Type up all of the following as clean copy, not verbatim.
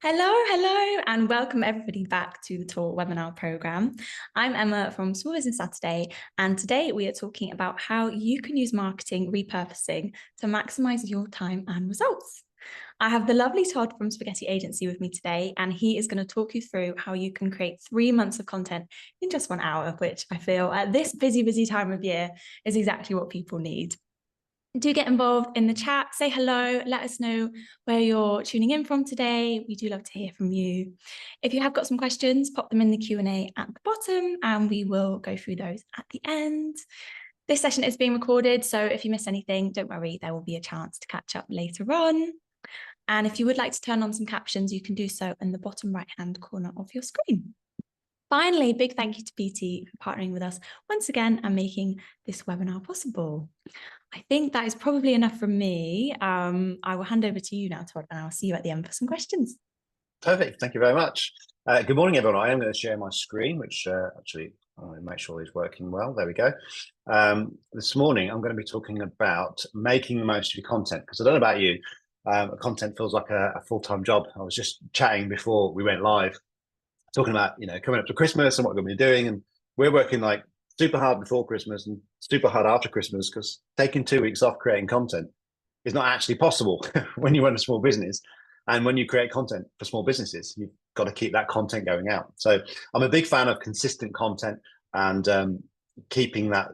Hello, and welcome everybody back to the Talk webinar program. I'm Emma from Small Business Saturday, and today we are talking about how you can use marketing repurposing to maximize your time and results. I have the lovely Todd from Spaghetti Agency with me today, and he is going to talk you through how you can create 3 months of content in just 1 hour, which I feel at this busy time of year is exactly what people need. Do get involved in the chat, say hello, let us know where you're tuning in from today. We do love to hear from you. If you have got some questions, pop them in the Q&A at the bottom and we will go through those at the end. This session is being recorded, so if you miss anything, don't worry, there will be a chance to catch up later on. And if you would like to turn on some captions, you can do so in the bottom right-hand corner of your screen. Finally, big thank you to BT for partnering with us once again and making this webinar possible. I think that is probably enough from me. I will hand over to you now, Todd, and I'll see you at the end for some questions. Perfect. Thank you very much. Good morning, everyone. I am going to share my screen, which actually I'll make sure is working well. There we go. This morning, I'm going to be talking about making the most of your content, because I don't know about you, content feels like a full-time job. I was just chatting before we went live, talking about, coming up to Christmas and what we're going to be doing. And we're working like super hard before Christmas and super hard after Christmas, because taking 2 weeks off creating content is not actually possible when you run a small business. And when you create content for small businesses, you've got to keep that content going out. So I'm a big fan of consistent content and keeping that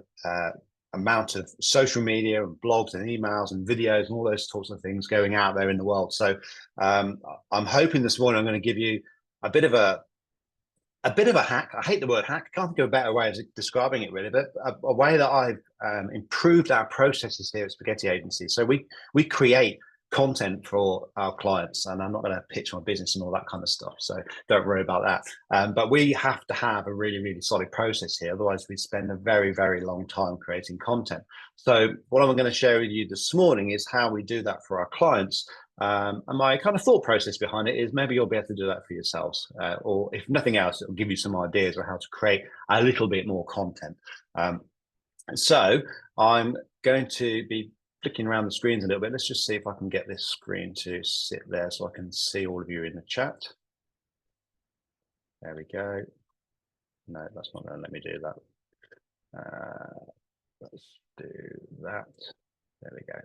amount of social media and blogs and emails and videos and all those sorts of things going out there in the world. So I'm hoping this morning I'm going to give you a bit of a hack. I hate the word hack. I can't think of a better way of describing it, really, but a way that I've improved our processes here at Spaghetti Agency. So we create content for our clients, and I'm not going to pitch my business and all that kind of stuff, so don't worry about that. But we have to have a really solid process here, otherwise we spend a very long time creating content. So what I'm going to share with you this morning is how we do that for our clients. And my kind of thought process behind it is maybe you'll be able to do that for yourselves, or if nothing else, it'll give you some ideas on how to create a little bit more content. So I'm going to be flicking around the screens a little bit. Let's just see if I can get this screen to sit there so I can see all of you in the chat. There we go. No, that's not going to let me do that. Let's do that. There we go.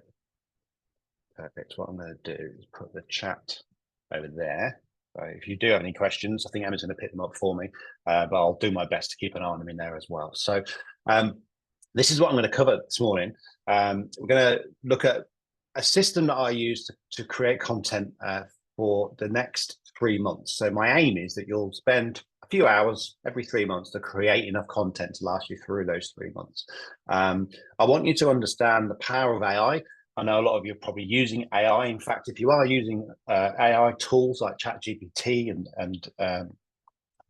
Perfect. What I'm going to do is put the chat over there. So if you do have any questions, I think Emma's going to pick them up for me, but I'll do my best to keep an eye on them in there as well. So this is what I'm going to cover this morning. We're going to look at a system that I use to create content for the next 3 months. So my aim is that you'll spend a few hours every 3 months to create enough content to last you through those 3 months. I want you to understand the power of AI. I know a lot of you are probably using AI. In fact, if you are using AI tools like ChatGPT and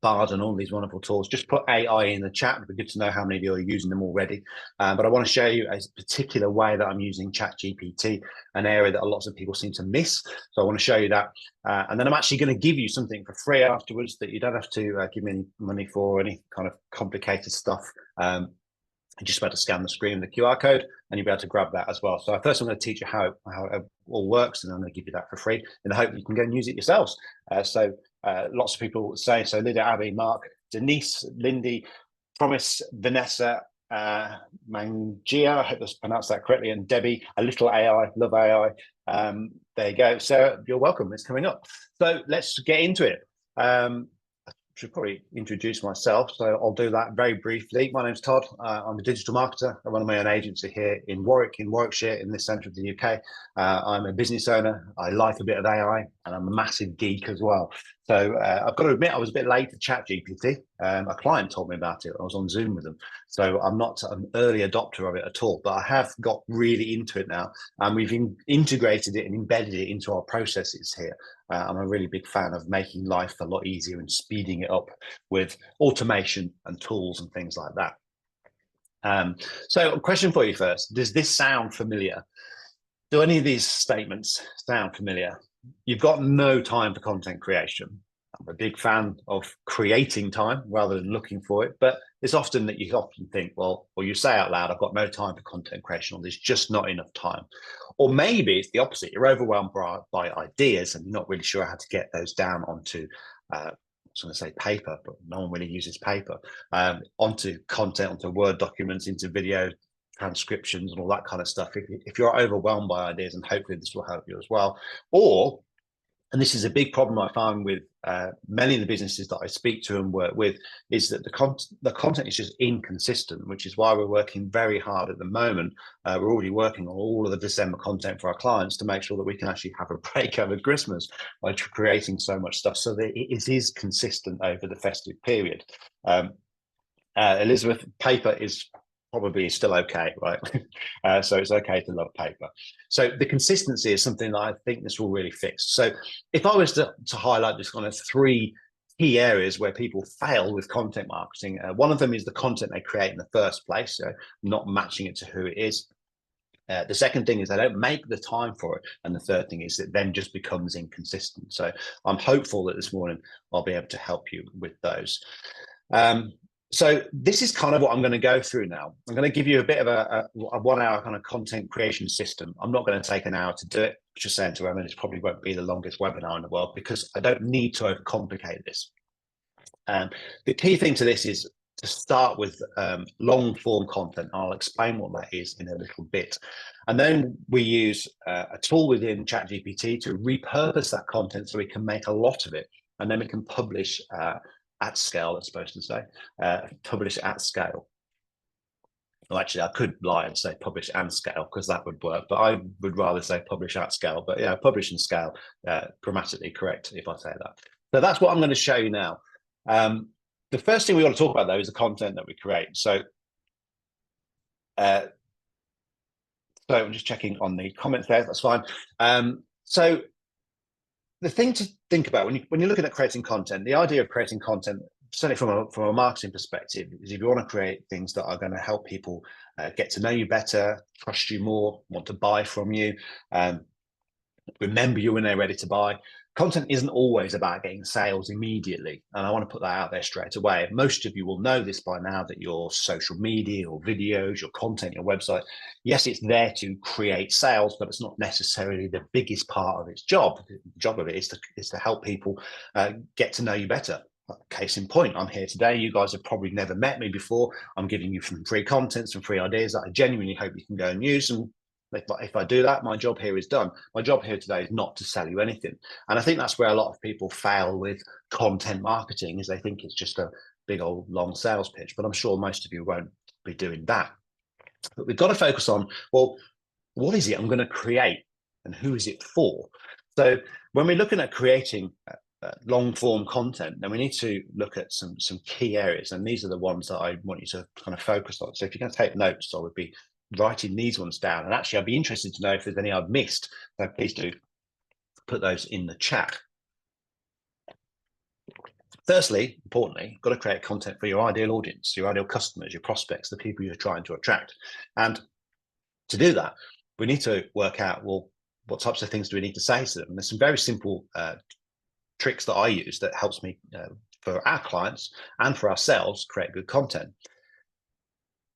Bard and all these wonderful tools, just put AI in the chat. It'd be good to know how many of you are using them already. But I want to show you a particular way that I'm using ChatGPT, an area that lots of people seem to miss. So I want to show you that. And then I'm actually going to give you something for free afterwards that you don't have to give me any money for, or any kind of complicated stuff. You're just about to scan the screen with the QR code and you'll be able to grab that as well. So first I'm going to teach you how it all works, and I'm going to give you that for free in the hope you can go and use it yourselves. Lots of people say, so Lydia, Abby, Mark, Denise, Lindy, Promise, Vanessa, Mangia, I hope I pronounced that correctly, and Debbie, a little AI, love AI. There you go. Sarah, you're welcome. It's coming up. So let's get into it. I should probably introduce myself, so I'll do that very briefly. My name's Todd. I'm a digital marketer. I run my own agency here in Warwick, in Warwickshire, in this centre of the UK. I'm a business owner. I like a bit of AI, and I'm a massive geek as well. So I've got to admit, I was a bit late to ChatGPT. A client told me about it. I was on Zoom with them. So I'm not an early adopter of it at all, but I have got really into it now. And we've integrated it and embedded it into our processes here. I'm a really big fan of making life a lot easier and speeding it up with automation and tools and things like that. So a question for you first. Does this sound familiar? Do any of these statements sound familiar? You've got no time for content creation. I'm a big fan of creating time rather than looking for it, but it's often that you often think, well, or you say out loud, I've got no time for content creation, or there's just not enough time. Or maybe it's the opposite. You're overwhelmed by ideas and you're not really sure how to get those down onto, I was going to say paper, but no one really uses paper, onto content, onto Word documents, into video transcriptions and all that kind of stuff. If you're overwhelmed by ideas, and hopefully this will help you as well. Or, and this is a big problem I find with many of the businesses that I speak to and work with, is that the content is just inconsistent, which is why we're working very hard at the moment. We're already working on all of the December content for our clients to make sure that we can actually have a break over Christmas by creating so much stuff so that it is consistent over the festive period. Elizabeth, paper is probably still okay, right? So it's okay to love paper. So the consistency is something that I think this will really fix. So if I was to highlight this kind of 3 key areas where people fail with content marketing, one of them is the content they create in the first place, so not matching it to who it is. The second thing is they don't make the time for it. And the third thing is it then just becomes inconsistent. So I'm hopeful that this morning I'll be able to help you with those. So this is kind of what I'm going to go through now. I'm going to give you a bit of a 1 hour kind of content creation system. I'm not going to take an hour to do it. Just saying to Emma, this probably won't be the longest webinar in the world because I don't need to overcomplicate this. The key thing to this is to start with long form content. I'll explain what that is in a little bit. And then we use a tool within ChatGPT to repurpose that content so we can make a lot of it. And then we can publish at scale, it's supposed to say, publish at scale. Well, actually, I could lie and say publish and scale because that would work, but I would rather say publish at scale. But yeah, publish and scale, grammatically correct if I say that. So that's what I'm going to show you now. The first thing we want to talk about, though, is the content that we create. So I'm just checking on the comments there. That's fine. So the thing to think about when you're looking at creating content, the idea of creating content, certainly from a marketing perspective, is if you want to create things that are going to help people get to know you better, trust you more, want to buy from you, remember you when they're ready to buy. Content isn't always about getting sales immediately. And I want to put that out there straight away. Most of you will know this by now, that your social media, your videos, your content, your website, yes, it's there to create sales, but it's not necessarily the biggest part of its job. The job of it is to help people get to know you better. Case in point, I'm here today. You guys have probably never met me before. I'm giving you some free content, some free ideas that I genuinely hope you can go and use. And if I do that, my job here is done. My job here today is not to sell you anything. And I think that's where a lot of people fail with content marketing, is they think it's just a big old long sales pitch. But I'm sure most of you won't be doing that. But we've got to focus on, well, what is it I'm going to create and who is it for? So when we're looking at creating long form content, then we need to look at some key areas. And these are the ones that I want you to kind of focus on. So if you're going to take notes, I would be writing these ones down. And actually, I'd be interested to know if there's any I've missed. So please do put those in the chat. Firstly, importantly, you've got to create content for your ideal audience, your ideal customers, your prospects, the people you're trying to attract. And to do that, we need to work out, well, what types of things do we need to say to them? And there's some very simple tricks that I use that helps me for our clients and for ourselves create good content.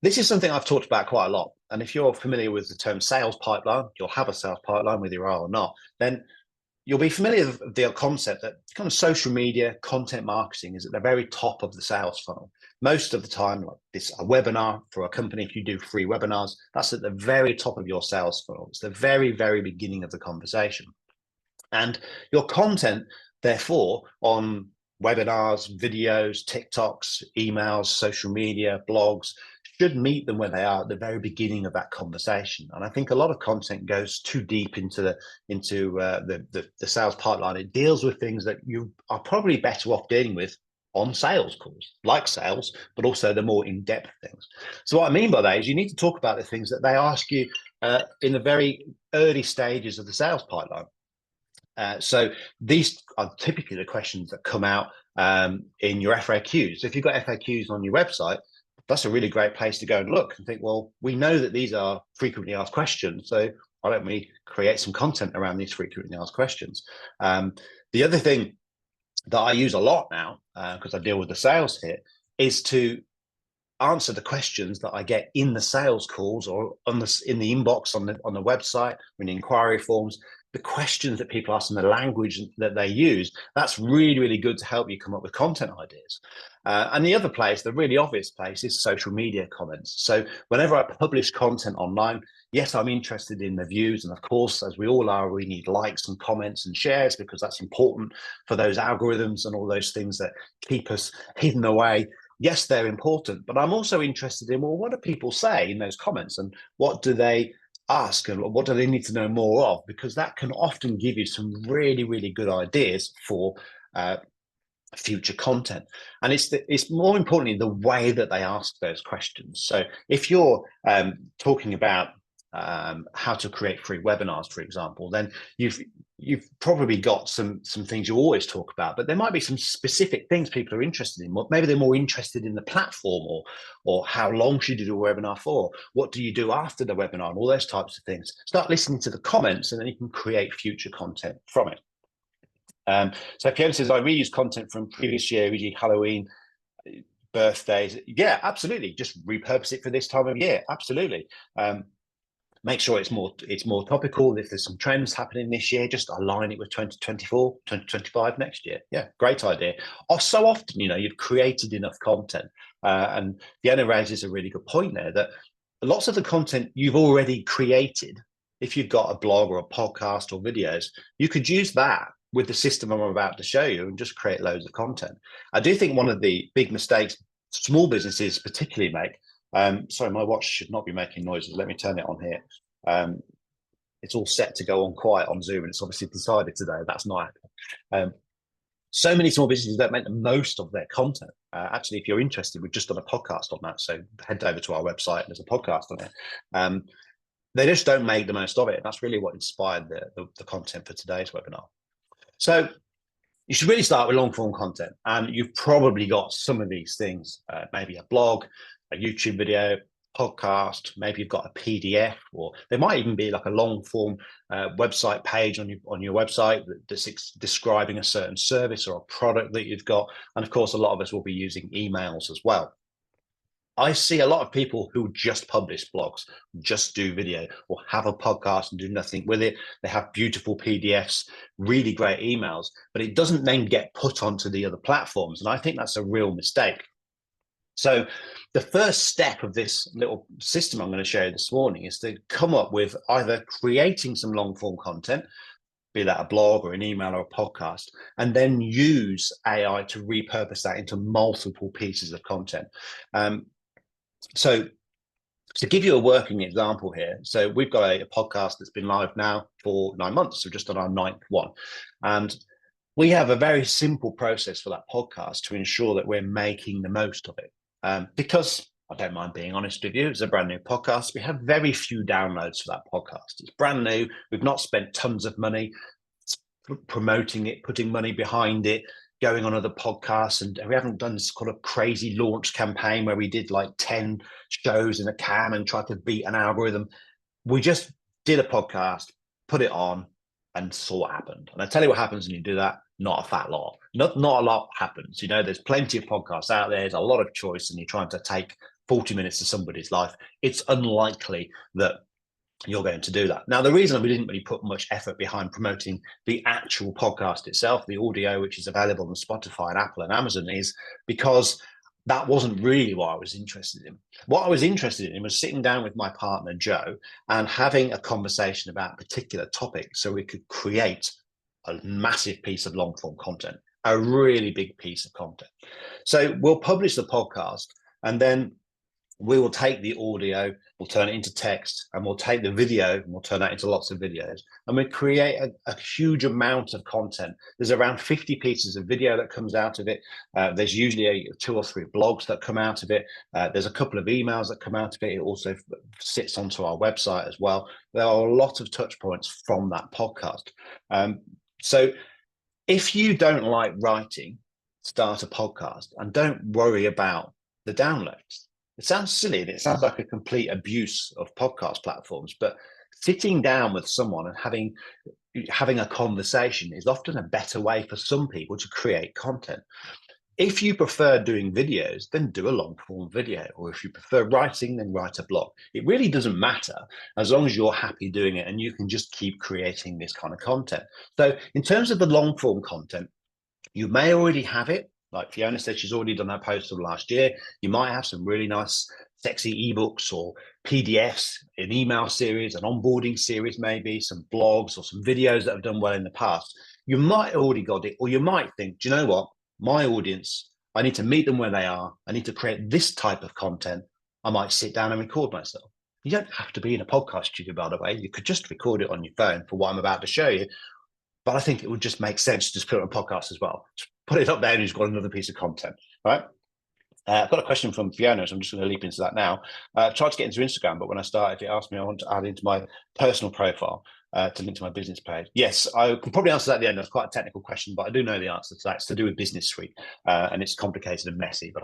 This is something I've talked about quite a lot. And if you're familiar with the term sales pipeline, you'll have a sales pipeline, whether you are or not, then you'll be familiar with the concept that kind of social media content marketing is at the very top of the sales funnel. Most of the time, like a webinar for a company, if you do free webinars, that's at the very top of your sales funnel. It's the very, very beginning of the conversation. And your content, therefore, on webinars, videos, TikToks, emails, social media, blogs, should meet them where they are at the very beginning of that conversation. And I think a lot of content goes too deep into the sales pipeline. It deals with things that you are probably better off dealing with on sales calls, like sales, but also the more in-depth things. So what I mean by that is you need to talk about the things that they ask you in the very early stages of the sales pipeline. So these are typically the questions that come out in your FAQs. So if you've got FAQs on your website, that's a really great place to go and look and think, well, we know that these are frequently asked questions, so why don't we create some content around these frequently asked questions? The other thing that I use a lot now, because I deal with the sales here, is to answer the questions that I get in the sales calls or in the inbox on the website, in inquiry forms. The questions that people ask and the language that they use, that's really, really good to help you come up with content ideas. And the other place, the really obvious place, is social media comments. So whenever I publish content online, yes, I'm interested in the views. And of course, as we all are, we need likes and comments and shares, because that's important for those algorithms and all those things that keep us hidden away. Yes, they're important, but I'm also interested in, well, what do people say in those comments, and what do they ask, and what do they need to know more of? Because that can often give you some really, really good ideas for future content. And it's more importantly the way that they ask those questions. So if you're talking about how to create free webinars, for example, then you've probably got some things you always talk about, but there might be some specific things people are interested in. Maybe they're more interested in the platform, or how long should you do a webinar for? What do you do after the webinar? And all those types of things. Start listening to the comments, and then you can create future content from it. So Fiona says, I reuse content from previous year, e.g. Halloween, birthdays. Yeah, absolutely. Just repurpose it for this time of year. Absolutely. Make sure it's more topical. If there's some trends happening this year, just align it with 2024, 2025 next year. Yeah, great idea. So often, you've created enough content. And Fiona raises a really good point there, that lots of the content you've already created, if you've got a blog or a podcast or videos, you could use that with the system I'm about to show you and just create loads of content. I do think one of the big mistakes small businesses particularly make, sorry, my watch should not be making noises. Let me turn it on here. It's all set to go on quiet on Zoom, and it's obviously decided today that's not happening. So many small businesses don't make the most of their content. Actually, if you're interested, we've just done a podcast on that. So head over to our website, and there's a podcast on it. They just don't make the most of it. And that's really what inspired the content for today's webinar. So you should really start with long form content, and you've probably got some of these things, maybe a blog, a YouTube video, podcast, maybe you've got a PDF, or there might even be like a long form website page on your website that's describing a certain service or a product that you've got. And of course, a lot of us will be using emails as well. I see a lot of people who just publish blogs, just do video, or have a podcast and do nothing with it. They have beautiful PDFs, really great emails, but it doesn't then get put onto the other platforms. And I think that's a real mistake. So the first step of this little system I'm going to show you this morning is to come up with either creating some long form content, be that a blog or an email or a podcast, and then use AI to repurpose that into multiple pieces of content. So to give you a working example here, so we've got a podcast that's been live now for 9 months, so just on our 9th one. And we have a very simple process for that podcast to ensure that we're making the most of it. Because I don't mind being honest with you, it's a brand new podcast. We have very few downloads for that podcast. It's brand new. We've not spent tons of money promoting it, putting money behind it, going on other podcasts, and we haven't done this kind of crazy launch campaign where we did like 10 shows in a can and tried to beat an algorithm. We just did a podcast, put it on, and saw what happened. And I tell you what happens when you do that, not a fat lot. Not a lot happens. There's plenty of podcasts out there, there's a lot of choice, and you're trying to take 40 minutes of somebody's life. It's unlikely that you're going to do that. Now, the reason we didn't really put much effort behind promoting the actual podcast itself, the audio, which is available on Spotify and Apple and Amazon, is because that wasn't really what I was interested in. What I was interested in was sitting down with my partner, Joe, and having a conversation about a particular topic so we could create a massive piece of long form content, a really big piece of content. So we'll publish the podcast, and then we will take the audio, we'll turn it into text, and we'll take the video and we'll turn that into lots of videos. And we create a huge amount of content. There's around 50 pieces of video that comes out of it. There's usually 2 or 3 blogs that come out of it. There's a couple of emails that come out of it. It also sits onto our website as well. There are a lot of touch points from that podcast. So if you don't like writing, start a podcast and don't worry about the downloads. It sounds silly and it sounds like a complete abuse of podcast platforms, but sitting down with someone and having a conversation is often a better way for some people to create content. If you prefer doing videos, then do a long form video. Or if you prefer writing, then write a blog. It really doesn't matter as long as you're happy doing it and you can just keep creating this kind of content. So in terms of the long form content, you may already have it. Like Fiona said, she's already done that post of last year. You might have some really nice, sexy ebooks or PDFs, an email series, an onboarding series, maybe some blogs or some videos that have done well in the past. You might already got it, or you might think, do you know what? My audience, I need to meet them where they are. I need to create this type of content. I might sit down and record myself. You don't have to be in a podcast studio, by the way. You could just record it on your phone for what I'm about to show you. But I think it would just make sense to just put it on podcast as well. Just put it up there and you've got another piece of content, right? I've got a question from Fiona, so I'm just going to leap into that now. I tried to get into Instagram, but when I started, it asked me I want to add into my personal profile to link to my business page. Yes, I can probably answer that at the end. That's quite a technical question, but I do know the answer to that. It's to do with Business Suite, and it's complicated and messy, but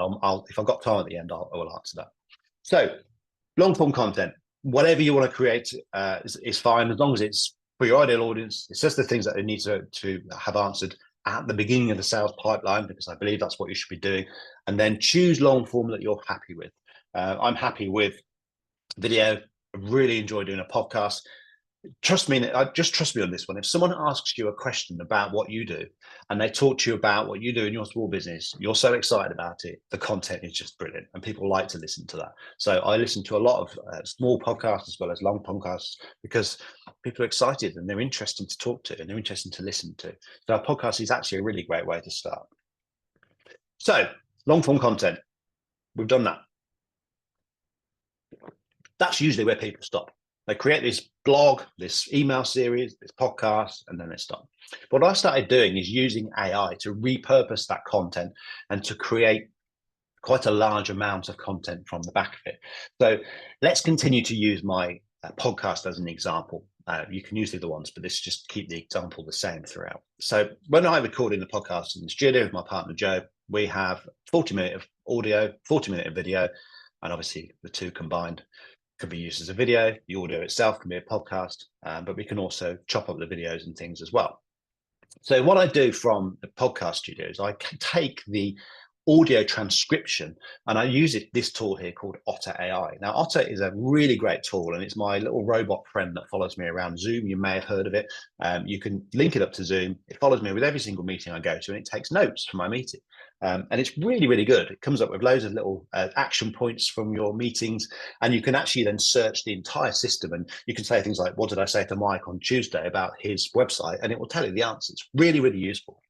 if I've got time at the end, I will answer that. So long form content, whatever you want to create is fine, as long as it's for your ideal audience. It's just the things that they need to have answered at the beginning of the sales pipeline, because I believe that's what you should be doing. And then choose long form that you're happy with. I'm happy with video. I really enjoy doing a podcast. Trust me on this one. If someone asks you a question about what you do and they talk to you about what you do in your small business, you're so excited about it, the content is just brilliant and people like to listen to that. So I listen to a lot of small podcasts as well as long podcasts because people are excited and they're interesting to talk to and they're interesting to listen to. So a podcast is actually a really great way to start. So long form content, we've done that. That's usually where people stop. They create this blog, this email series, this podcast, and then they stop. What I started doing is using AI to repurpose that content and to create quite a large amount of content from the back of it. So let's continue to use my podcast as an example. You can use the other ones, but let's just keep the example the same throughout. So when I record in the podcast in the studio with my partner, Joe, we have 40-minute of audio, 40-minute of video, and obviously the two combined could be used as a video. The audio itself can be a podcast, but we can also chop up the videos and things as well. So what I do from the podcast studios, I can take the audio transcription and I use this tool here called Otter AI. Now, Otter is a really great tool and it's my little robot friend that follows me around Zoom. You may have heard of it. You can link it up to Zoom. It follows me with every single meeting I go to and it takes notes from my meeting. And it's really, really good. It comes up with loads of little action points from your meetings, and you can actually then search the entire system. And you can say things like, what did I say to Mike on Tuesday about his website? And it will tell you the answers. Really, really useful.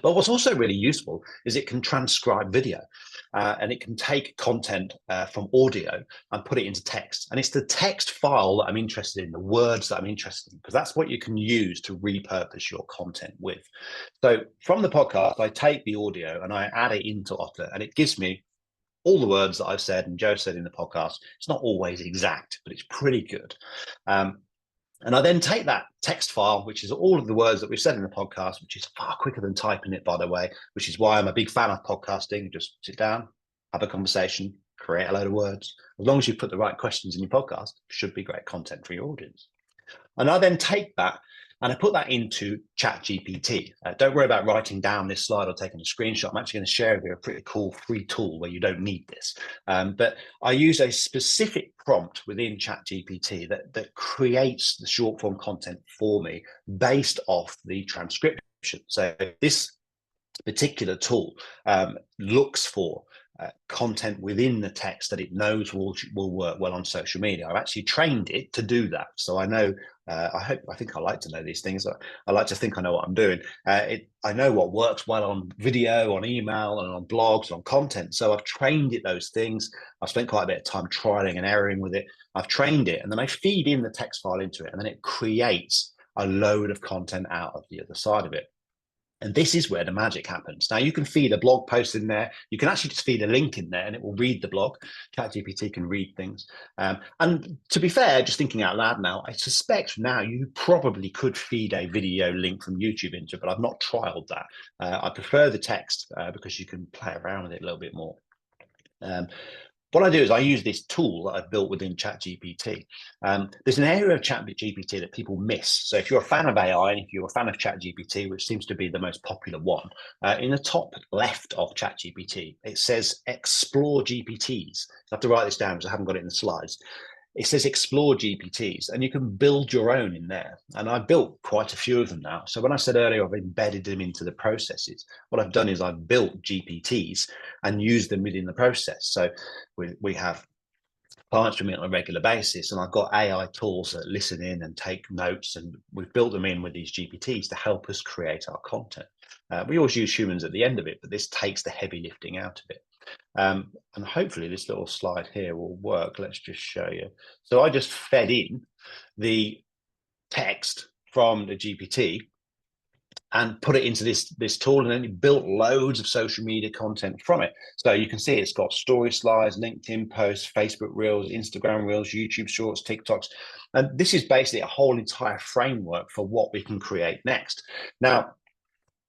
But what's also really useful is it can transcribe video and it can take content from audio and put it into text. And it's the text file that I'm interested in, the words that I'm interested in, because that's what you can use to repurpose your content with. So from the podcast, I take the audio and I add it into Otter and it gives me all the words that I've said and Joe said in the podcast. It's not always exact, but it's pretty good. And I then take that text file, which is all of the words that we've said in the podcast, which is far quicker than typing it, by the way, which is why I'm a big fan of podcasting. Just sit down, have a conversation, create a load of words. As long as you put the right questions in your podcast, should be great content for your audience. And I then take that and I put that into ChatGPT. Don't worry about writing down this slide or taking a screenshot. I'm actually going to share with you a pretty cool free tool where you don't need this. But I use a specific prompt within ChatGPT that creates the short form content for me based off the transcription. So this particular tool looks for content within the text that it knows will work well on social media. I've actually trained it to do that. So I know, I think I like to know these things. I like to think I know what I'm doing. I know what works well on video, on email, and on blogs, on content. So I've trained it those things. I've spent quite a bit of time trialing and erroring with it. I've trained it and then I feed in the text file into it and then it creates a load of content out of the other side of it. And this is where the magic happens. Now you can feed a blog post in there. You can actually just feed a link in there and it will read the blog. ChatGPT can read things. And to be fair, just thinking out loud now, I suspect now you probably could feed a video link from YouTube into it, but I've not trialed that. I prefer the text because you can play around with it a little bit more. what I do is I use this tool that I've built within ChatGPT. There's an area of ChatGPT that people miss. So if you're a fan of AI, and if you're a fan of ChatGPT, which seems to be the most popular one, in the top left of ChatGPT, it says explore GPTs. I have to write this down because I haven't got it in the slides. It says explore GPTs, and you can build your own in there. And I've built quite a few of them now. So when I said earlier, I've embedded them into the processes. What I've done is I've built GPTs and used them within the process. So we have clients from me on a regular basis, and I've got AI tools that listen in and take notes, and we've built them in with these GPTs to help us create our content. We always use humans at the end of it, but this takes the heavy lifting out of it. And hopefully this little slide here will work. Let's just show you. So I just fed in the text from the GPT and put it into this tool, and then it built loads of social media content from it. So you can see it's got story slides, LinkedIn posts, Facebook Reels, Instagram Reels, YouTube Shorts, TikToks. And this is basically a whole entire framework for what we can create next. Now,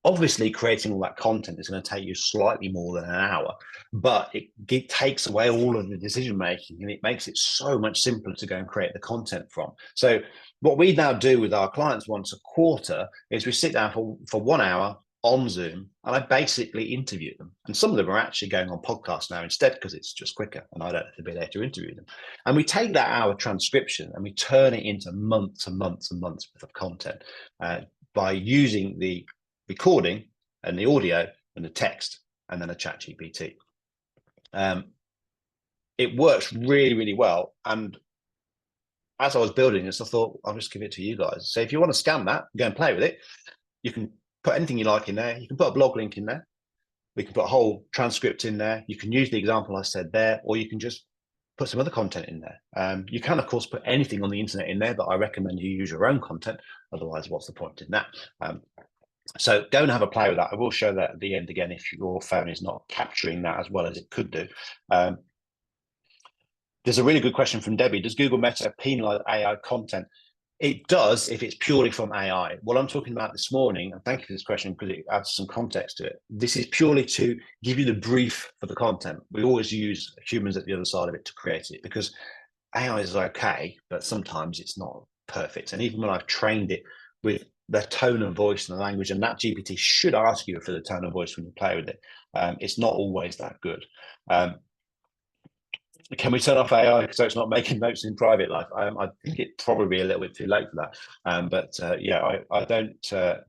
obviously, creating all that content is going to take you slightly more than an hour, but it takes away all of the decision making, and it makes it so much simpler to go and create the content from. So what we now do with our clients once a quarter is we sit down for 1 hour on Zoom, and I basically interview them. And some of them are actually going on podcasts now instead, because it's just quicker and I don't have to be there to interview them. And we take that hour transcription and we turn it into months and months and months worth of content by using the recording and the audio and the text and then a chat GPT. It works really, really well. And as I was building this, I thought, I'll just give it to you guys. So if you want to scan that, go and play with it. You can put anything you like in there. You can put a blog link in there. We can put a whole transcript in there. You can use the example I said there, or you can just put some other content in there. You can, of course, put anything on the internet in there, but I recommend you use your own content. Otherwise, what's the point in that? So go and have a play with that. I will show that at the end again if your phone is not capturing that as well as it could do. There's a really good question from Debbie. Does Google Meta penalize AI content? It does if it's purely from AI. What I'm talking about this morning, and thank you for this question because it adds some context to it. This is purely to give you the brief for the content. We always use humans at the other side of it to create it, because AI is okay, but sometimes it's not perfect. And even when I've trained it with the tone of voice and the language, and that GPT should ask you for the tone of voice when you play with it, it's not always that good. Can we turn off AI so it's not making notes in private life? I think it's probably a little bit too late for that. But yeah, I don't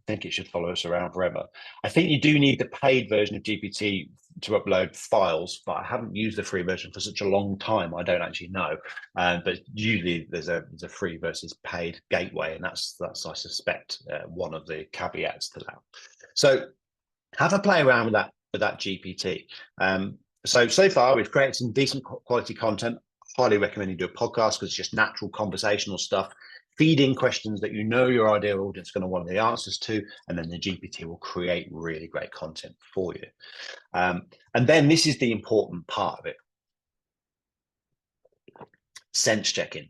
think it should follow us around forever. I think you do need the paid version of GPT to upload files, but I haven't used the free version for such a long time. I don't actually know. But usually there's a free versus paid gateway, and that's I suspect one of the caveats to that. So have a play around with that GPT. So far, we've created some decent quality content. Highly recommend you do a podcast because it's just natural conversational stuff. Feed in questions that you know your ideal audience is going to want the answers to, and then the GPT will create really great content for you. And then this is the important part of it. Sense checking.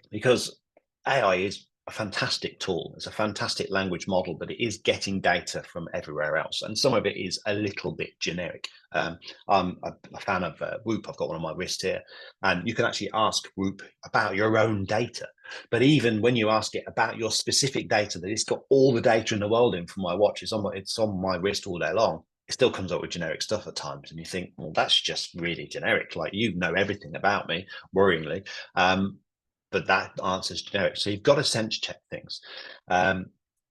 Because AI is a fantastic tool. It's a fantastic language model, but it is getting data from everywhere else. And some of it is a little bit generic. I'm a fan of Whoop. I've got one on my wrist here. And you can actually ask Whoop about your own data. But even when you ask it about your specific data, that it's got all the data in the world in from my watch, it's on my wrist all day long, it still comes up with generic stuff at times. And you think, well, that's just really generic. Like, you know everything about me, worryingly. But that answer is generic. So you've got to sense check things.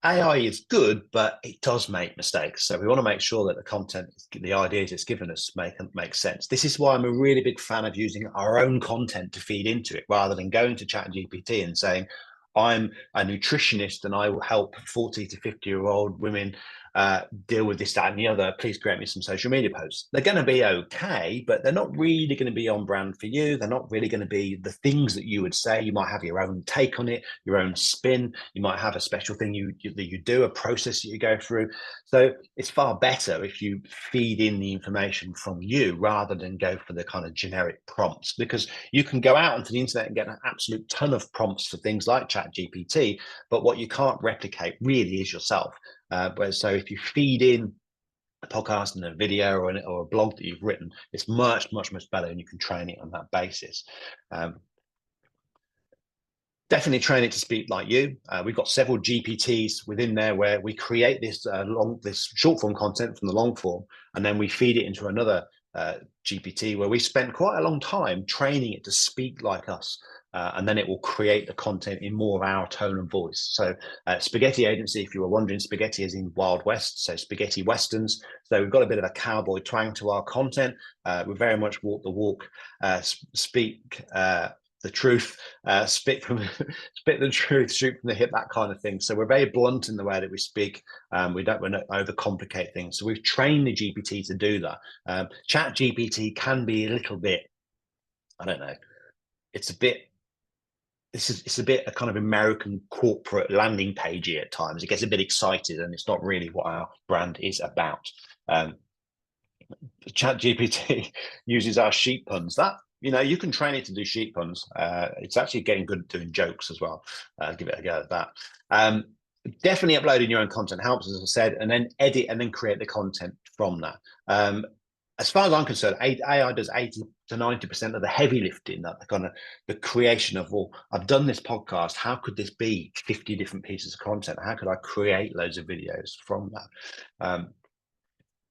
AI is good, but it does make mistakes. So we want to make sure that the content, the ideas it's given us make sense. This is why I'm a really big fan of using our own content to feed into it, rather than going to ChatGPT and saying, I'm a nutritionist and I will help 40 to 50-year-old women deal with this, that, and the other. Please create me some social media posts. They're going to be okay, but they're not really going to be on brand for you. They're not really going to be the things that you would say. You might have your own take on it, your own spin. You might have a special thing that you do, a process that you go through. So it's far better if you feed in the information from you rather than go for the kind of generic prompts, because you can go out onto the internet and get an absolute ton of prompts for things like ChatGPT, but what you can't replicate really is yourself. So if you feed in a podcast and a video or a blog that you've written, it's much better, and you can train it on that basis. Definitely train it to speak like you. We've got several GPTs within there where we create this this short form content from the long form, and then we feed it into another GPT where we spent quite a long time training it to speak like us. And then it will create the content in more of our tone and voice. So Spaghetti Agency, if you were wondering, spaghetti is in Wild West, so spaghetti westerns. So we've got a bit of a cowboy twang to our content. We very much walk the walk, speak the truth, spit the truth, shoot from the hip, that kind of thing. So we're very blunt in the way that we speak. We don't want to overcomplicate things. So we've trained the GPT to do that. Chat GPT can be a little bit, I don't know, it's a bit a kind of American corporate landing pagey at times. It gets a bit excited, and it's not really what our brand is about. Chat GPT uses our sheep puns. That, you can train it to do sheep puns. It's actually getting good at doing jokes as well. Give it a go at that. Definitely uploading your own content helps, as I said, and then edit and then create the content from that. As far as I'm concerned, AI does 80 to 90% of the heavy lifting, that kind of the creation of, well, I've done this podcast. How could this be 50 different pieces of content? How could I create loads of videos from that?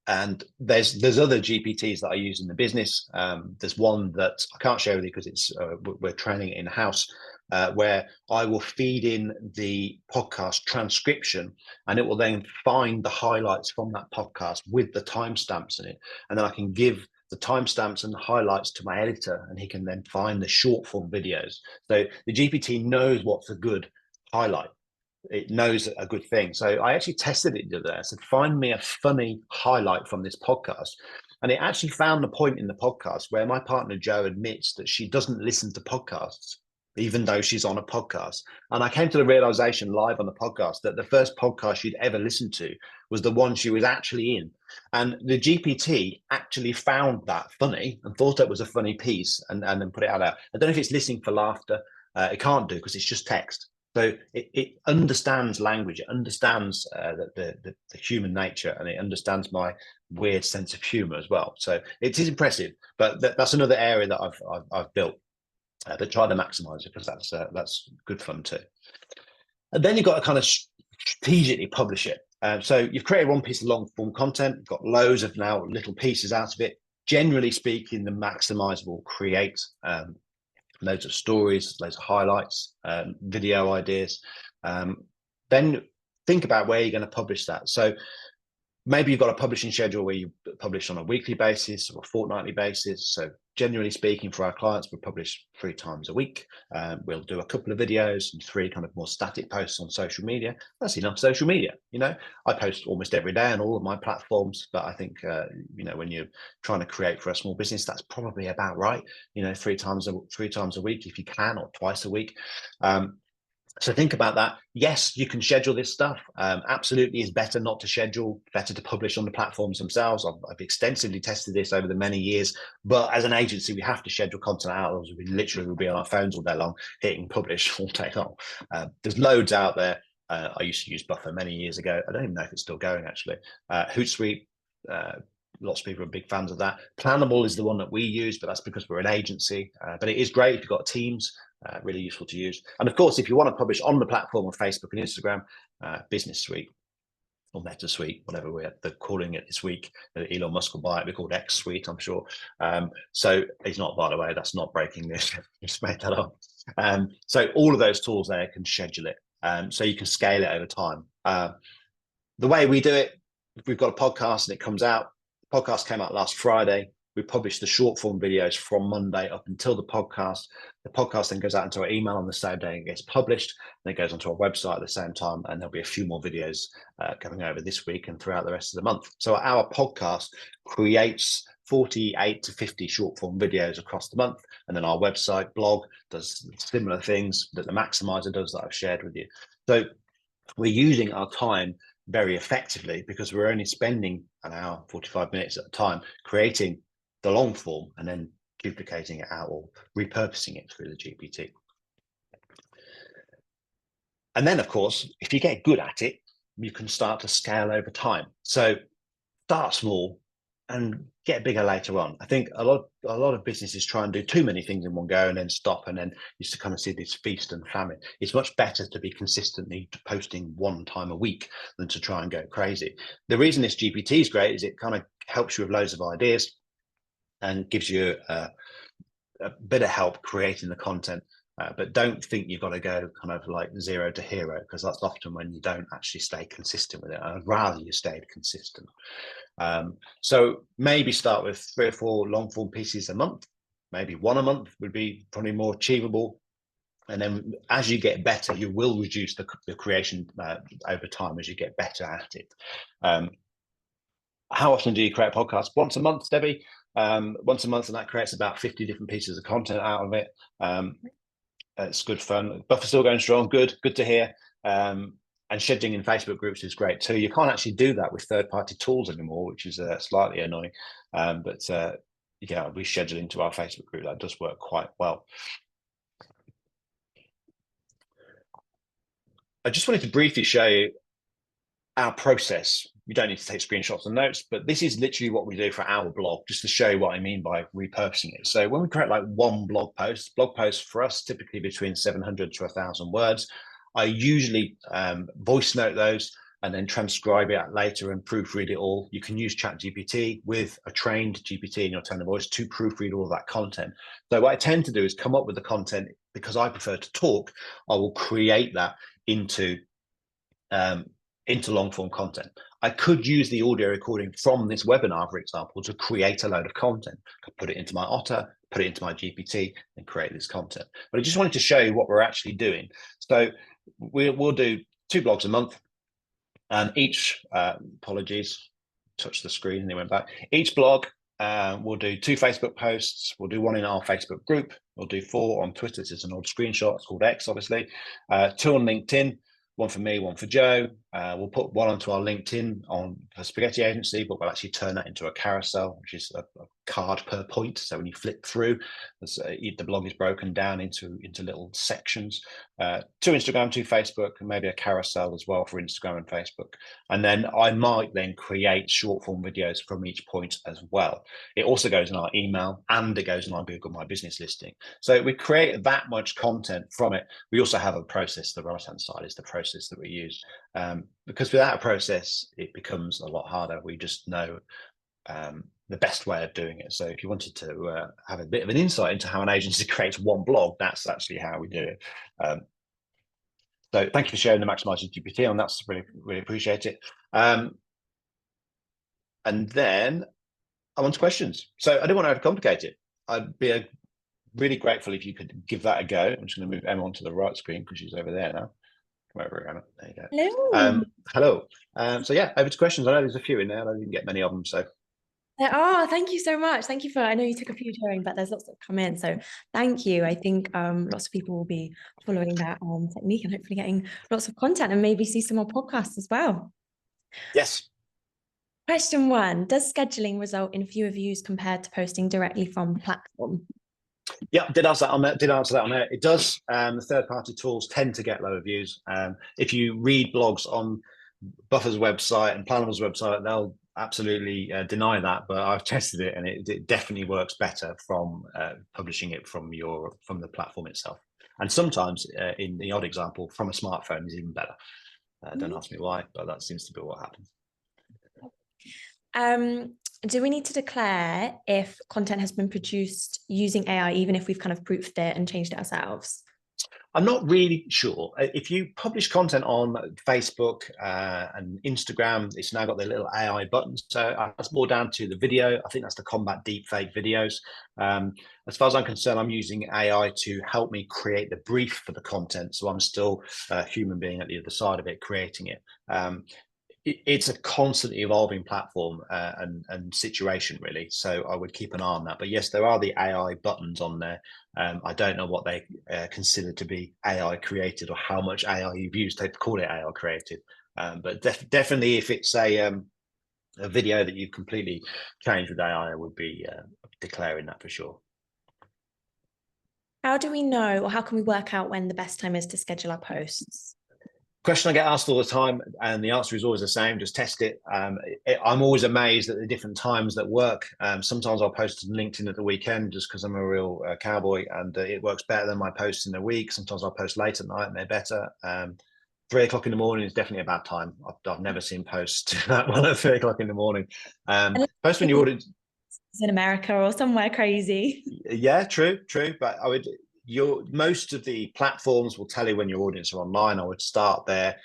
And there's other GPTs that I use in the business. There's one that I can't share with you because it's we're training it in house, where I will feed in the podcast transcription, and it will then find the highlights from that podcast with the timestamps in it, and then I can give the timestamps and the highlights to my editor, and he can then find the short form videos. So the GPT knows what's a good highlight. It knows a good thing. So I actually tested it the other day. I said, find me a funny highlight from this podcast. And it actually found the point in the podcast where my partner, Jo, admits that she doesn't listen to podcasts, even though she's on a podcast. And I came to the realization live on the podcast that the first podcast she'd ever listened to was the one she was actually in. And the GPT actually found that funny and thought it was a funny piece, and then put it out there. I don't know if it's listening for laughter. It can't do, because it's just text. So it understands language, it understands the human nature, and it understands my weird sense of humor as well. So it is impressive, but that's another area that I've built. But try to maximize it, because that's good fun too. And then you've got to kind of strategically publish it. So you've created one piece of long form content, you've got loads of now little pieces out of it. Generally speaking, the Maximise will create loads of stories, loads of highlights, video ideas. Then think about where you're going to publish that. So maybe you've got a publishing schedule where you publish on a weekly basis or a fortnightly basis. So generally speaking, for our clients, we publish 3 times a week. We'll do a couple of videos and 3 kind of more static posts on social media. That's enough social media. I post almost every day on all of my platforms, but I think, when you're trying to create for a small business, that's probably about right. 3 times a week if you can, or twice a week. So think about that. Yes, you can schedule this stuff. Absolutely, it's better not to schedule, better to publish on the platforms themselves. I've extensively tested this over the many years, but as an agency, we have to schedule content out. We literally will be on our phones all day long, hitting publish all day long. There's loads out there. I used to use Buffer many years ago. I don't even know if it's still going, actually. Hootsuite, lots of people are big fans of that. Plannable is the one that we use, but that's because we're an agency. But it is great if you've got teams. Really useful to use. And of course, if you want to publish on the platform on Facebook and Instagram, Business Suite or Meta Suite, whatever they're calling it this week. Elon Musk will buy it. We're called X Suite, I'm sure. So it's not, by the way, that's not breaking news. Just made that up. So all of those tools there can schedule it. So you can scale it over time. The way we do it, we've got a podcast and it comes out. The podcast came out last Friday. We publish the short form videos from Monday up until the podcast. The podcast then goes out into our email on the same day and gets published. Then it goes onto our website at the same time. And there'll be a few more videos coming over this week and throughout the rest of the month. So our podcast creates 48 to 50 short form videos across the month. And then our website blog does similar things that the Maximizer does that I've shared with you. So we're using our time very effectively, because we're only spending an hour, 45 minutes at a time creating the long form and then duplicating it out or repurposing it through the GPT. And then, of course, if you get good at it, you can start to scale over time. So start small and get bigger later on. I think a lot of businesses try and do too many things in one go and then stop, and then you just kind of see this feast and famine. It's much better to be consistently posting one time a week than to try and go crazy. The reason this GPT is great is it kind of helps you with loads of ideas and gives you a bit of help creating the content. But don't think you've got to go kind of like zero to hero, because that's often when you don't actually stay consistent with it. I'd rather you stayed consistent. So maybe start with 3 or 4 long form pieces a month. Maybe 1 a month would be probably more achievable. And then as you get better, you will reduce the creation over time as you get better at it. How often do you create podcasts? Once a month, Debbie. Once a month, and that creates about 50 different pieces of content out of it. It's good fun. Buffer's still going strong. Good to hear. And scheduling in Facebook groups is great too. You can't actually do that with third-party tools anymore, which is slightly annoying. But yeah, we schedule into our Facebook group. That does work quite well. I just wanted to briefly show you our process. You don't need to take screenshots and notes, but this is literally what we do for our blog, just to show you what I mean by repurposing it. So when we create like one blog post for us, typically between 700 to 1,000 words, I usually voice note those and then transcribe it later and proofread it all. You can use ChatGPT with a trained GPT in your tone of voice to proofread all of that content. So what I tend to do is come up with the content. Because I prefer to talk, I will create that into long form content. I could use the audio recording from this webinar, for example, to create a load of content. I could put it into my Otter, put it into my GPT, and create this content. But I just wanted to show you what we're actually doing. So we'll do 2 blogs a month, and each apologies, touched the screen and it went back. Each blog we'll do 2 Facebook posts. We'll do 1 in our Facebook group. We'll do 4 on Twitter. This is an old screenshot. It's called X, obviously. 2 on LinkedIn. 1 for me, 1 for Joe. We'll put 1 onto our LinkedIn on a spaghetti agency, but we'll actually turn that into a carousel, which is a card per point. So when you flip through, the blog is broken down into little sections. 2 Instagram, 2 Facebook, and maybe a carousel as well for Instagram and Facebook. And then I might then create short form videos from each point as well. It also goes in our email and it goes in our Google My Business listing. So we create that much content from it. We also have a process. The right-hand side is the process that we use. Because without a process, it becomes a lot harder. We just know the best way of doing it. So if you wanted to have a bit of an insight into how an agency creates one blog, that's actually how we do it. So thank you for sharing the Maximise GPT on. That's really appreciate it. And then I want questions. So I don't want to overcomplicate it. I'd be really grateful if you could give that a go. I'm just going to move Emma onto the right screen because she's over there now. Come over, Emma. There you go. Hello. Hello. So yeah, over to questions. I know there's a few in there. I didn't get many of them. So Thank you so much. Thank you for, I know you took a few during, but there's lots that come in. So thank you. I think lots of people will be following that technique and hopefully getting lots of content and maybe see some more podcasts as well. Yes. Question 1, does scheduling result in fewer views compared to posting directly from the platform? Yeah, did answer that on there. It does. The third-party tools tend to get lower views. If you read blogs on Buffer's website and Planimal's website, they'll absolutely deny that. But I've tested it, and it definitely works better from publishing it from the platform itself. And sometimes, in the odd example, from a smartphone is even better. Don't ask me why, but that seems to be what happens. Do we need to declare if content has been produced using AI, even if we've kind of proofed it and changed it ourselves? I'm not really sure. If you publish content on Facebook and Instagram, it's now got the little AI buttons. So that's more down to the video. I think that's to combat deepfake videos. As far as I'm concerned, I'm using AI to help me create the brief for the content. So I'm still a human being at the other side of it, creating it. It's a constantly evolving platform and situation, really. So I would keep an eye on that. But yes, there are the AI buttons on there. I don't know what they consider to be AI created or how much AI you've used to call it AI created. But definitely, if it's a video that you've completely changed with AI, I would be declaring that for sure. How do we know, or how can we work out when the best time is to schedule our posts? Question I get asked all the time, and the answer is always the same: just test it. I'm always amazed at the different times that work. Sometimes I'll post on LinkedIn at the weekend just because I'm a real cowboy, and it works better than my posts in the week. Sometimes I'll post late at night, and they're better. 3 o'clock in the morning is definitely a bad time. I've never seen posts do that one at 3 o'clock in the morning. Unless Post when you're in America or somewhere crazy. Yeah, true. But I would, most of the platforms will tell you when your audience are online. I would start there.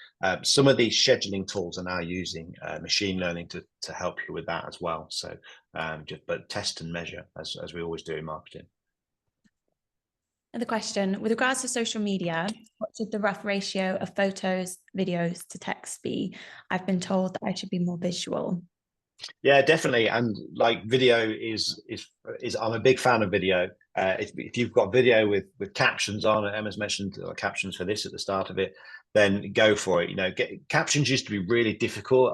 Some of these scheduling tools are now using machine learning to help you with that as well. So but test and measure as we always do in marketing. Another question, with regards to social media, what should the rough ratio of photos, videos to text be? I've been told that I should be more visual. Yeah, definitely. And like video is I'm a big fan of video. If you've got video with captions on, and Emma's mentioned captions for this at the start of it, then go for it. Captions used to be really difficult.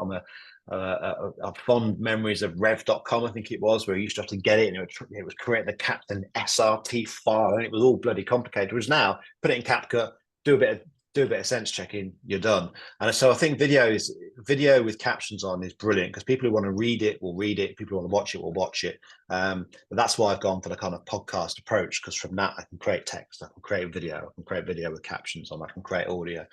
I've fond memories of rev.com, I think it was, where you used to have to get it and it would create the Captain SRT file, and it was all bloody complicated. Whereas now, put it in CapCut, do a bit of sense checking, you're done. And so I think video with captions on is brilliant, because people who want to read it will read it. People who want to watch it will watch it. But that's why I've gone for the kind of podcast approach, because from that I can create text, I can create video, I can create video with captions on, I can create audio.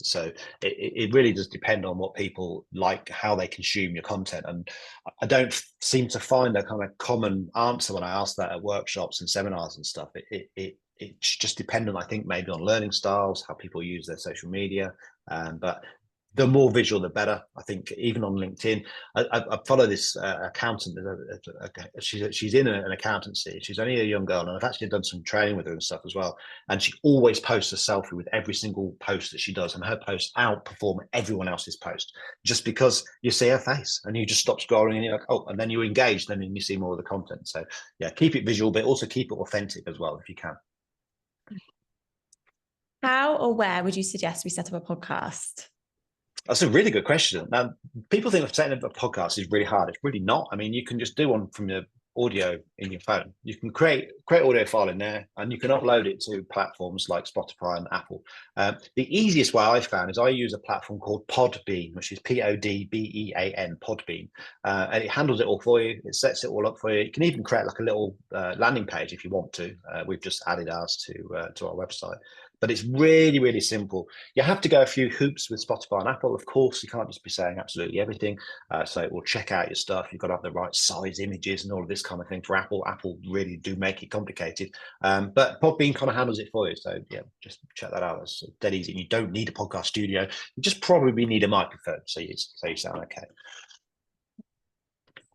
So it really does depend on what people like, how they consume your content. And I don't seem to find a kind of common answer when I ask that at workshops and seminars and stuff. It's just dependent, I think, maybe on learning styles, how people use their social media. But the more visual, the better. I think even on LinkedIn, I follow this accountant. She's in an accountancy. She's only a young girl, and I've actually done some training with her and stuff as well. And she always posts a selfie with every single post that she does, and her posts outperform everyone else's post, just because you see her face and you just stop scrolling and you're like, oh, and then you engage, then you see more of the content. So yeah, keep it visual, but also keep it authentic as well if you can. How or where would you suggest we set up a podcast? That's a really good question. Now, people think of setting up a podcast is really hard. It's really not. I mean, you can just do one from your audio in your phone. You can create audio file in there, and you can upload it to platforms like Spotify and Apple. The easiest way I've found is I use a platform called Podbean, which is Podbean, Podbean, and it handles it all for you. It sets it all up for you. You can even create like a little landing page if you want to. We've just added ours to our website. But it's really, really simple. You have to go a few hoops with Spotify and Apple, of course. You can't just be saying absolutely everything. So it will check out your stuff. You've got to have the right size images and all of this kind of thing for Apple. Apple really do make it complicated. But Podbean kind of handles it for you. So yeah, just check that out. It's dead easy. And you don't need a podcast studio. You just probably need a microphone. So you sound okay.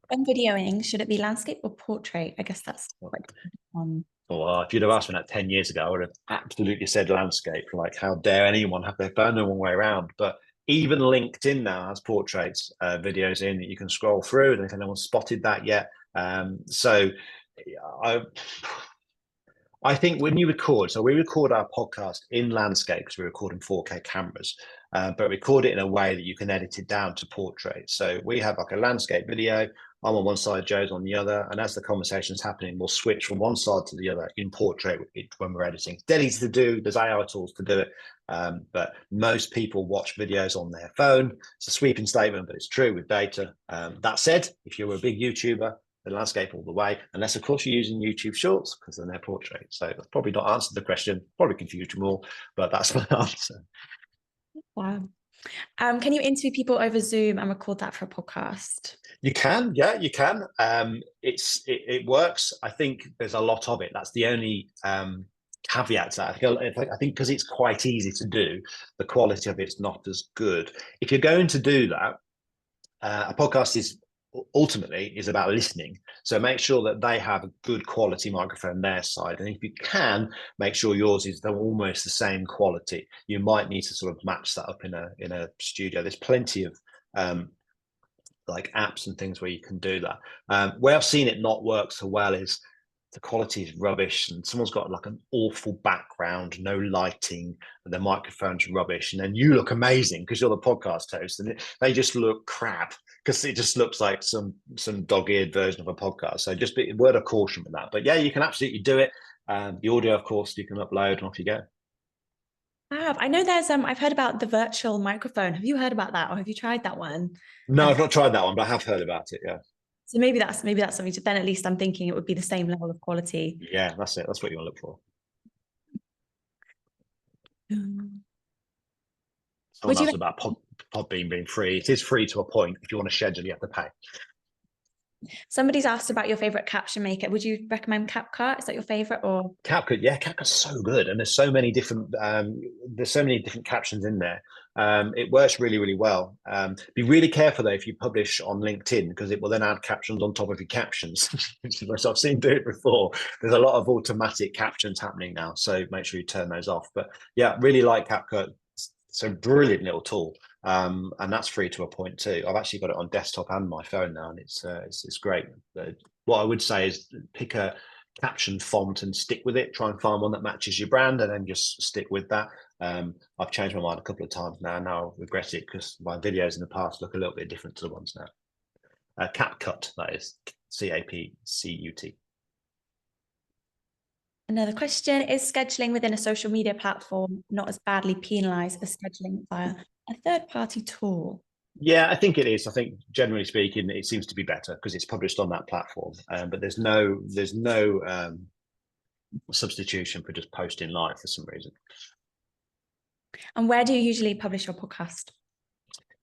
When videoing, should it be landscape or portrait? I guess that's quite on. Well, if you'd have asked me that 10 years ago, I would have absolutely said landscape. Like, how dare anyone have their phone the wrong way around? But even LinkedIn now has portraits videos in that you can scroll through. I don't think anyone's spotted that yet. So I think when you record, so we record our podcast in landscape because we record in 4K cameras, but record it in a way that you can edit it down to portrait. So we have like a landscape video. I'm on one side, Joe's on the other. And as the conversation's happening, we'll switch from one side to the other in portrait when we're editing. It's dead easy to do. There's AI tools to do it. But most people watch videos on their phone. It's a sweeping statement, but it's true with data. That said, if you're a big YouTuber, the landscape all the way, unless of course you're using YouTube Shorts, because then they're portrait. So that's probably not answered the question, probably confused you more, but that's my answer. Wow. Can you interview people over Zoom and record that for a podcast? You can, yeah, you can. It works. I think there's a lot of it. That's the only caveat to that. I think because it's quite easy to do, the quality of it's not as good. If you're going to do that, a podcast is about listening. So make sure that they have a good quality microphone their side. And if you can, make sure yours is almost the same quality. You might need to sort of match that up in a studio. There's plenty of like apps and things where you can do that. Where I've seen it not work so well is the quality is rubbish and someone's got like an awful background, no lighting, and the microphone's rubbish. And then you look amazing because you're the podcast host, and they just look crap because it just looks like some dog-eared version of a podcast. So just be a word of caution with that. But yeah, you can absolutely do it. The audio, of course, you can upload and off you go. I know there's I've heard about the virtual microphone. Have you heard about that, or have you tried that one? No, And I've not tried that one, but I have heard about it. Yeah. so maybe that's something to then at least I'm thinking it would be the same level of quality. Yeah, that's it. That's what you want to look for. Mm. Someone Would you asked about Podbean being free. It is free to a point. If you want to schedule, you have to pay. Somebody's asked about your favorite caption maker. Would you recommend CapCut? Is that your favorite or? CapCut, yeah, CapCut's so good, and there's so many different captions in there. It works really, really well. Be really careful though if you publish on LinkedIn, because it will then add captions on top of your captions, which I've seen do it before. There's a lot of automatic captions happening now, so make sure you turn those off. But yeah, really like CapCut. It's a brilliant little tool, and that's free to a point too. I've actually got it on desktop and my phone now, and it's great. What I would say is pick a caption font and stick with it. Try and find one that matches your brand, and then just stick with that. I've changed my mind a couple of times now. Now I regret it because my videos in the past look a little bit different to the ones now. CapCut, that is CapCut. Another question, is scheduling within a social media platform not as badly penalized as scheduling via a third-party tool? Yeah, I think it is. I think generally speaking, it seems to be better because it's published on that platform. But there's no substitution for just posting live for some reason. And where do you usually publish your podcast?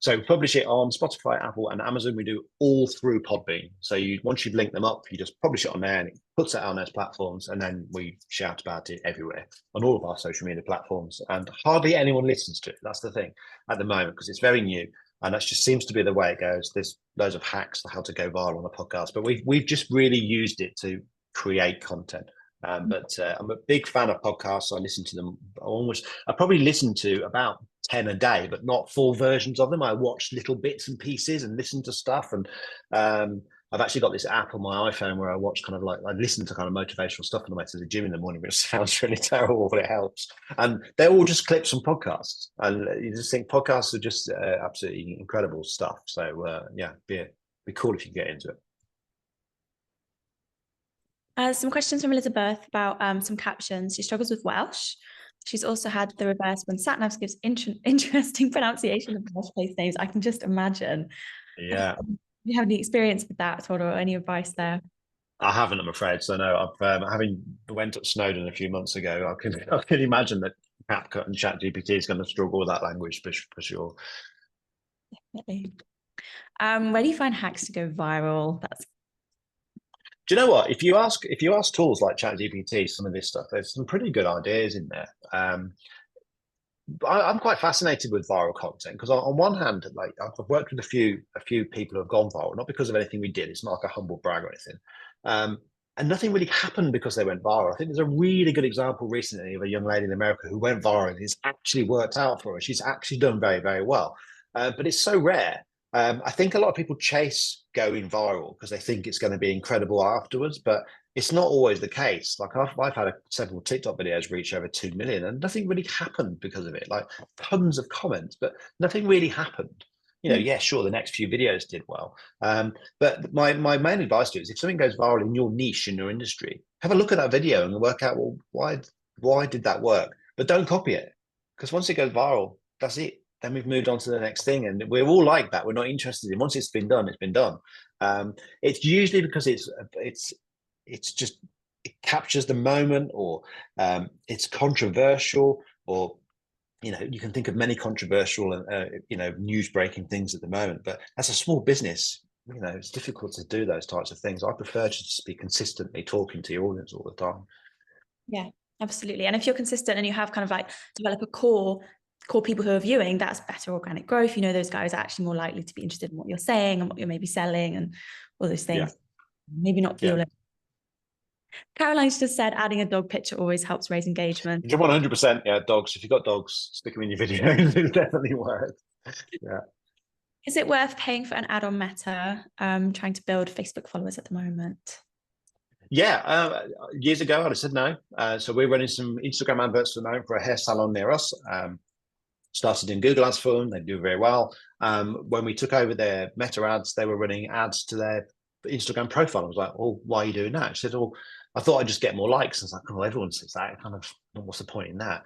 So publish it on Spotify, Apple, and Amazon. We do all through Podbean. So once you've linked them up, you just publish it on there, and it puts it on those platforms, and then we shout about it everywhere on all of our social media platforms. And hardly anyone listens to it. That's the thing at the moment, because it's very new, and that just seems to be the way it goes. There's loads of hacks for how to go viral on a podcast, but we've just really used it to create content. But I'm a big fan of podcasts. I listen to them I probably listen to about 10 a day, but not full versions of them. I watch little bits and pieces and listen to stuff. And I've actually got this app on my iPhone where I watch I listen to kind of motivational stuff on the way to the gym in the morning, which sounds really terrible, but it helps. And they're all just clips from podcasts. And you just think podcasts are just absolutely incredible stuff. So yeah, be cool if you get into it. Some questions from Elizabeth about some captions. She struggles with Welsh. She's also had the reverse when Satnavs gives interesting pronunciation of Welsh place names. I can just imagine. Yeah. Do you have any experience with that or any advice there? I haven't, I'm afraid. So no, I've having went up Snowdon a few months ago. I can imagine that CapCut and ChatGPT is going to struggle with that language for sure. Definitely. Where do you find hacks to go viral? Do you know what? If you ask tools like ChatGPT some of this stuff, there's some pretty good ideas in there. I'm quite fascinated with viral content because on one hand, like I've worked with a few people who have gone viral, not because of anything we did. It's not like a humble brag or anything. And nothing really happened because they went viral. I think there's a really good example recently of a young lady in America who went viral and it's actually worked out for her. She's actually done very, very well. But it's so rare. I think a lot of people chase going viral because they think it's going to be incredible afterwards, but it's not always the case. Like I've had several TikTok videos reach over 2 million and nothing really happened because of it. Like tons of comments, but nothing really happened. Yeah, sure, the next few videos did well. But my main advice to you is if something goes viral in your niche, in your industry, have a look at that video and work out, well, why did that work? But don't copy it. Because once it goes viral, that's it. Then we've moved on to the next thing. And we're all like that. We're not interested in once it's been done, it's been done. It's usually because it's just it captures the moment or it's controversial or you can think of many controversial news breaking things at the moment, but as a small business, it's difficult to do those types of things. I prefer to just be consistently talking to your audience all the time. Yeah, absolutely. And if you're consistent and you have kind of like develop a core people who are viewing, that's better organic growth. Those guys are actually more likely to be interested in what you're saying and what you're maybe selling and all those things. Yeah. Maybe not feel it. Caroline's just said adding a dog picture always helps raise engagement. 100%. Yeah, dogs. If you've got dogs, stick them in your videos. It definitely works. Yeah. Is it worth paying for an ad on Meta? Trying to build Facebook followers at the moment. Yeah, years ago I'd have said no. So we're running some Instagram adverts for now for a hair salon near us. Started in Google Ads for them. They do very well. When we took over their Meta ads, they were running ads to their Instagram profile. I was like, "Oh, why are you doing that?" She said, "Oh, I thought I'd just get more likes." I was like, "Oh, everyone says that. Kind of, what's the point in that?"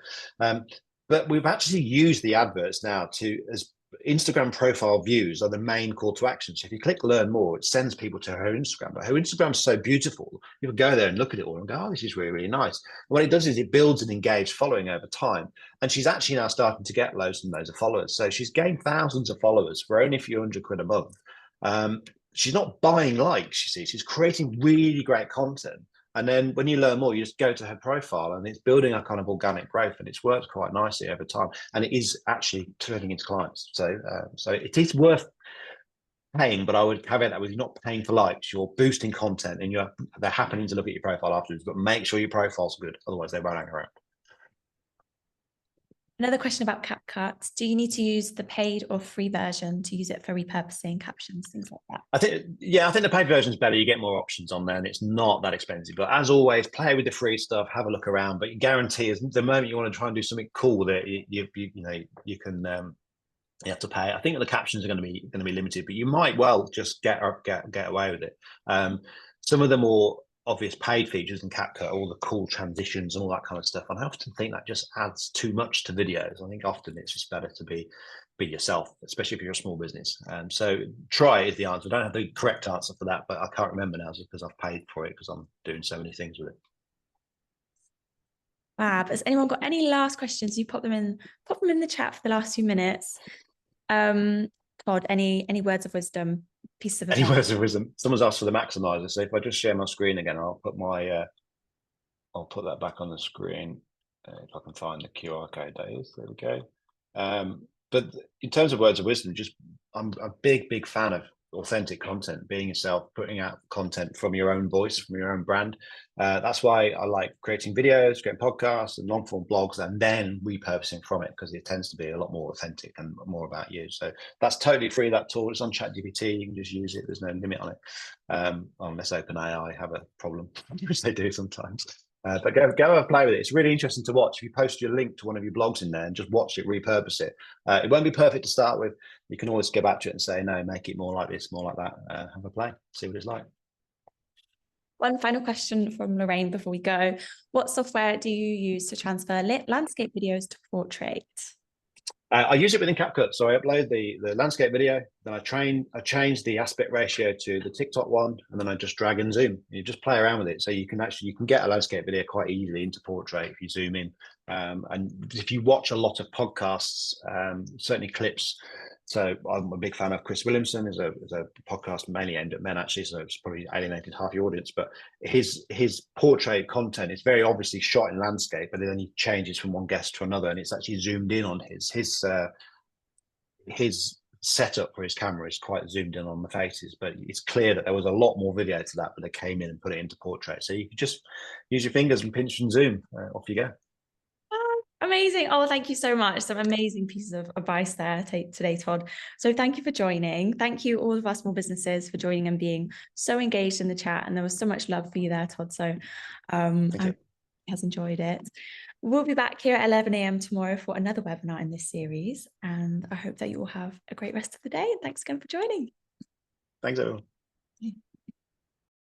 but we've actually used the adverts now to as Instagram profile views are the main call to action. So if you click learn more, it sends people to her Instagram. But her Instagram's so beautiful, people go there and look at it all and go, oh, this is really, really nice. And what it does is it builds an engaged following over time. And she's actually now starting to get loads and loads of followers. So she's gained thousands of followers for only a few £100 a month. She's not buying likes, you see, she's creating really great content. And then when you learn more, you just go to her profile and it's building a kind of organic growth, and it's worked quite nicely over time. And it is actually turning into clients. So it is worth paying, but I would caveat that with you're not paying for likes, you're boosting content and they're happening to look at your profile afterwards, but make sure your profile's good. Otherwise they won't hang around. Another question about CapCut. Do you need to use the paid or free version to use it for repurposing captions, things like that? I think the paid version is better. You get more options on there, and it's not that expensive. But as always, play with the free stuff, have a look around. But you guarantee, is the moment you want to try and do something cool with it, you can you have to pay. I think the captions are going to be limited, but you might well just get away with it. Some of the more obvious paid features in CapCut, all the cool transitions and all that kind of stuff. And I often think that just adds too much to videos. I think often it's just better to be yourself, especially if you're a small business. So try is the answer. I don't have the correct answer for that, but I can't remember now because I've paid for it because I'm doing so many things with it. Fab. Has anyone got any last questions? You pop them in the chat for the last few minutes. Todd, any words of wisdom, pieces of advice? Any words of wisdom? Someone's asked for the Maximizer. So if I just share my screen again, I'll put that back on the screen. If I can find the QR code, that is. There we go. But in terms of words of wisdom, I'm a big fan of authentic content, being yourself, putting out content from your own voice, from your own brand. That's why I like creating videos, creating podcasts and long form blogs, and then repurposing from it, because it tends to be a lot more authentic and more about you. So that's totally free, that tool. It's on ChatGPT. You can just use it. There's no limit on it, unless OpenAI have a problem, which they do sometimes. But go and play with it. It's really interesting to watch. If you post your link to one of your blogs in there and just watch it, repurpose it. It won't be perfect to start with. You can always go back to it and say, no, make it more like this, more like that. Have a play, see what it's like. One final question from Lorraine before we go. What software do you use to transfer landscape videos to portrait? I use it within CapCut. So I upload the landscape video, then I change the aspect ratio to the TikTok one, and then I just drag and zoom. You just play around with it. So you can get a landscape video quite easily into portrait if you zoom in. And if you watch a lot of podcasts, certainly clips. So I'm a big fan of Chris Williamson. Is a podcast mainly aimed at men, actually, so it's probably alienated half your audience. But his portrait content is very obviously shot in landscape, but then he changes from one guest to another, and it's actually zoomed in on his setup for his camera is quite zoomed in on the faces. But it's clear that there was a lot more video to that, but they came in and put it into portrait. So you can just use your fingers and pinch and zoom. Off you go. Amazing. Oh, thank you so much. Some amazing pieces of advice there today, Todd. So thank you for joining. Thank you all of our small businesses for joining and being so engaged in the chat. And there was so much love for you there, Todd. So I has enjoyed it. We'll be back here at 11 a.m. tomorrow for another webinar in this series. And I hope that you all have a great rest of the day. And thanks again for joining. Thanks, everyone.